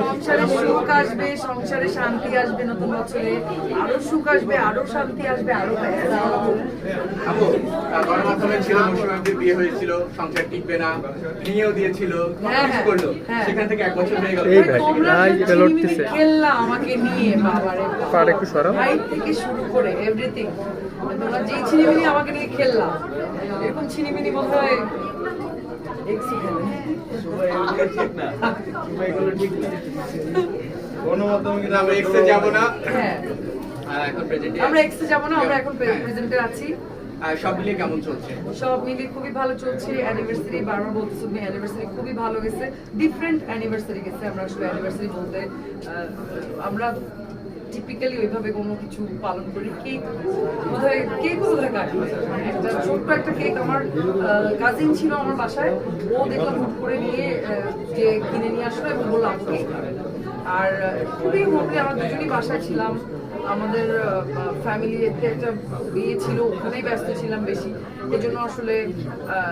সংসারে সুখ আসবে, সংসারে শান্তি আসবে, নতুন বছরে আরো সুখ আসবে, আরো শান্তি আসবে, আরো বিয়ে হয়েছিল, সংসার টিকবে না, নিয়েও দিয়েছিল, করলো, সেখান থেকে 1 বছর হয়ে গেল। খেললা আমাকে নিয়ে, বাবারে হাইট থেকে শুরু করে এভরিথিং, তোমরা যেই ছিনিমিনি আমাকে নিয়ে খেললা, এরকম ছিনিমিনি বোধ হয় আমরা এখন প্রেজেন্টে আছি। সব মিলিয়ে কেমন চলছে? সব মিলিয়ে খুবই ভালো চলছে। অ্যানিভার্সারি বারবার বলতেছি, অ্যানিভার্সারি খুবই ভালো গেছে, ডিফারেন্ট অ্যানিভার্সারি গেছে। আমরা আসলে অ্যানিভার্সারি বলতে আমরা টিপিক্যালি ওইভাবে কোনো কিছু পালন করি। কেক বোধহয় কাটি, একটা ছোট্ট একটা কেক আমার কাজিন ছিল আমার বাসায়, ও দেখলাম হুট করে নিয়ে যে কিনে নিয়ে আসলো এবং বললাম কেক। আর খুবই হোমলি, আমরা দুজনই বাসায় ছিলাম, আমাদের ফ্যামিলিতে একটা বিয়ে ছিল, ওখানেই ব্যস্ত ছিলাম বেশি, এই জন্য আসলে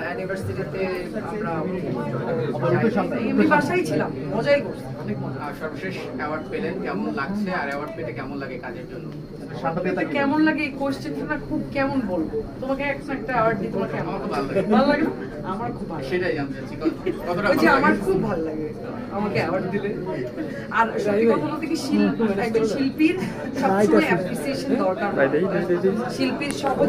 অ্যানিভার্সারিতে আমরা এমনি বাসায় ছিলাম, মজাই করছি, অনেক মজা। সর্বশেষ অ্যাওয়ার্ড পেলেন, কেমন লাগছে? আর অ্যাওয়ার্ড পেতে কেমন লাগে কাজের জন্য? কেমন লাগে এই কোয়েশ্চেনটা না, খুব কেমন বলবো তোমাকে, একটা অ্যাওয়ার্ড দিই, তোমার কেমন ভালো লাগে? আমার খুব ভালো, সেটাই জানতে চাচ্ছি আমার খুব ভালো লাগে আমাকে অ্যাওয়ার্ড দিলে। আর সত্যি কথা বলতে কি, একজন শিল্পীর সবসময় অ্যাপ্রিসিয়েশন দরকার, শিল্পীর সহজে